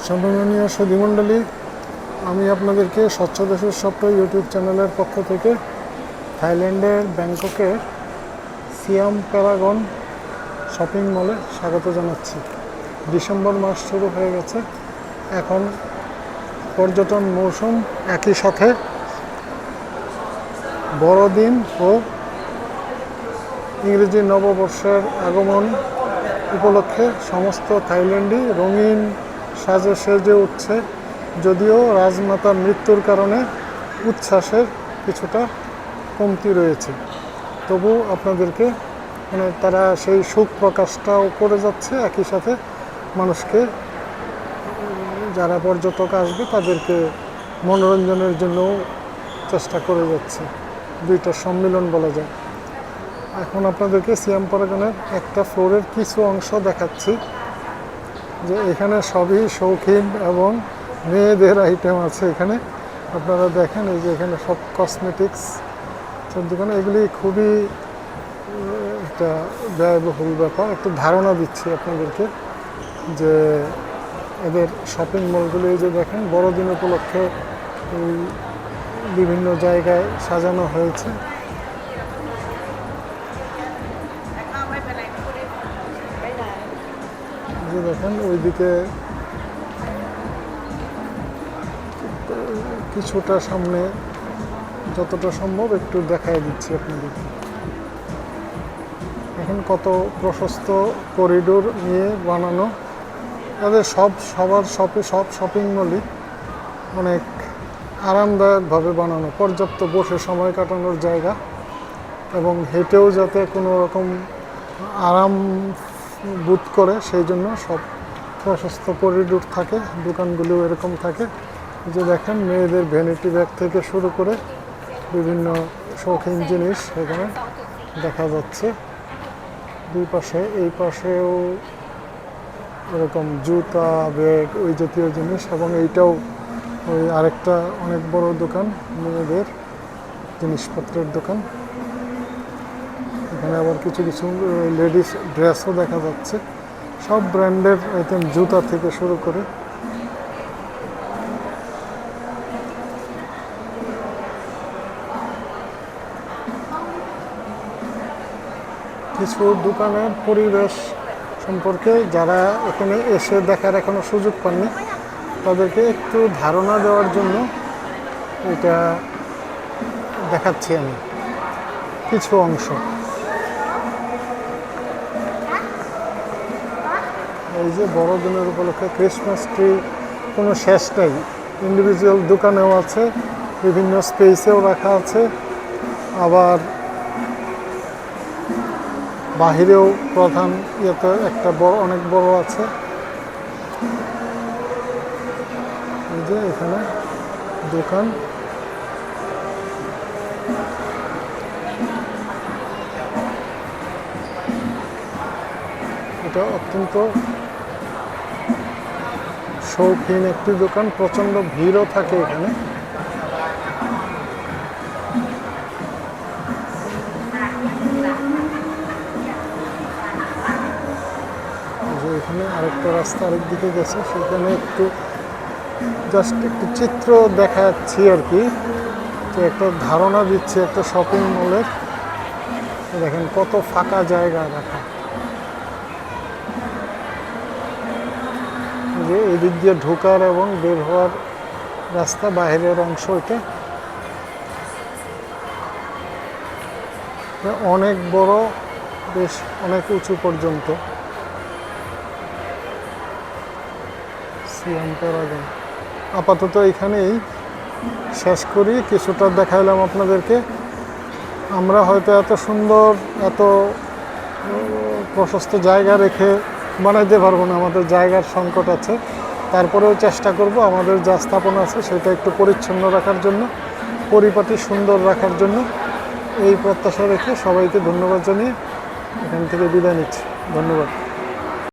সম্মাননীয় সুধীমণ্ডলী, আমি আপনাদেরকে স্বচ্ছ দেশের স্বপ্ন ইউটিউব চ্যানেলের পক্ষ থেকে থাইল্যান্ডের ব্যাংককের সিয়াম প্যারাগন শপিং মলে স্বাগত জানাচ্ছি। ডিসেম্বর মাস শুরু হয়ে গেছে, এখন পর্যটন মৌসুম, একই সাথে বড়দিন ও ইংরেজি নববর্ষের আগমন উপলক্ষে সমস্ত থাইল্যান্ডই রঙিন সাজে সেজে উঠছে। যদিও রাজমাতার মৃত্যুর কারণে উচ্ছ্বাসের কিছুটা কমতি রয়েছে, তবু আপনাদেরকে তারা সেই সুখ প্রকাশটাও করে যাচ্ছে। একই সাথে মানুষকে, যারা পর্যটক আসবে তাদেরকে মনোরঞ্জনের জন্য চেষ্টা করে যাচ্ছে। দুইটার সম্মিলন বলা যায়। এখন আপনাদেরকে সিয়াম প্যারাগনের একটা ফ্লোরের কিছু অংশ দেখাচ্ছি, যে এখানে সবই শৌখিন এবং মেয়েদের আইটেম আছে। এখানে আপনারা দেখেন, এই যে এখানে সব কসমেটিক্স দোকানে, এগুলি খুবই একটা ব্যয়বহুল ব্যাপার। একটু ধারণা দিচ্ছি আপনাদেরকে যে এদের শপিং মলগুলি, এই যে দেখেন বড়দিন উপলক্ষে এই বিভিন্ন জায়গায় সাজানো হয়েছে। যে দেখেন ওইদিকে কিছুটা সামনে যতটা সম্ভব একটু দেখাই দিচ্ছি আপনাদেরকে। এখন কত প্রশস্ত করিডোর নিয়ে বানানো। তাদের সব শপিং মলই অনেক আরামদায়কভাবে বানানো, পর্যাপ্ত বসে সময় কাটানোর জায়গা এবং হেঁটেও যাতে কোনো রকম আরাম বোধ করে সেই জন্য সব প্রশস্ত করিডোর থাকে। দোকানগুলোও এরকম থাকে। যে দেখেন মেয়েদের ভ্যানিটি ব্যাগ থেকে শুরু করে বিভিন্ন শৌখিন জিনিস এখানে দেখা যাচ্ছে। দুই পাশে, এই পাশেও এরকম জুতা, ব্যাগ, ওই জাতীয় জিনিস, এবং এইটাও ওই আরেকটা অনেক বড় দোকান, মেয়েদের জিনিসপত্রের দোকান। এখানে আবার কিছু কিছু লেডিস ড্রেসও দেখা যাচ্ছে। সব ব্র্যান্ডের আইটেম, জুতা থেকে শুরু করে। কিছু দোকানের পরিবেশ সম্পর্কে যারা এখানে এসে দেখার এখনো সুযোগ পাননি, তাদেরকে একটু ধারণা দেওয়ার জন্য এটা দেখাচ্ছি আমি কিছু অংশ। এই যে বড়দিনের উপলক্ষে ক্রিসমাস ট্রি কোনো শেষ নেই। ইন্ডিভিজুয়াল দোকানেও আছে, বিভিন্ন স্পেসেও রাখা আছে, আবার বাহিরেও প্রধান ইয়েতে একটা বড়, অনেক বড় আছে। এই যে এখানে দোকান, এটা অত্যন্ত শৌখিন একটি দোকান। প্রচণ্ড ভিড়ও থাকে এখানে। এখানে আরেকটা রাস্তা আরেক দিকে গেছে, সেখানে একটু জাস্ট একটু চিত্র দেখাচ্ছি আর কি, তো একটা ধারণা দিচ্ছি একটা শপিং মলের। দেখেন কত ফাঁকা জায়গা রাখা, যে এদিক দিয়ে ঢোকার এবং বের হওয়ার রাস্তা, বাইরের অংশ। এটা অনেক বড়, বেশ অনেক উঁচু পর্যন্ত। সিয়াম প্যারাগন আপাতত এখানেই শেষ করি। কিছুটা দেখাইলাম আপনাদেরকে। আমরা হয়তো এত সুন্দর, এত প্রশস্ত জায়গা রেখে বানাইতে পারবো না, আমাদের জায়গার সংকট আছে। তারপরেও চেষ্টা করব আমাদের যা স্থাপনা আছে সেটা একটু পরিচ্ছন্ন রাখার জন্য, পরিপাটি সুন্দর রাখার জন্য। এই প্রত্যাশা রেখে সবাইকে ধন্যবাদ জানিয়ে এখান থেকে বিদায় নিচ্ছি। ধন্যবাদ।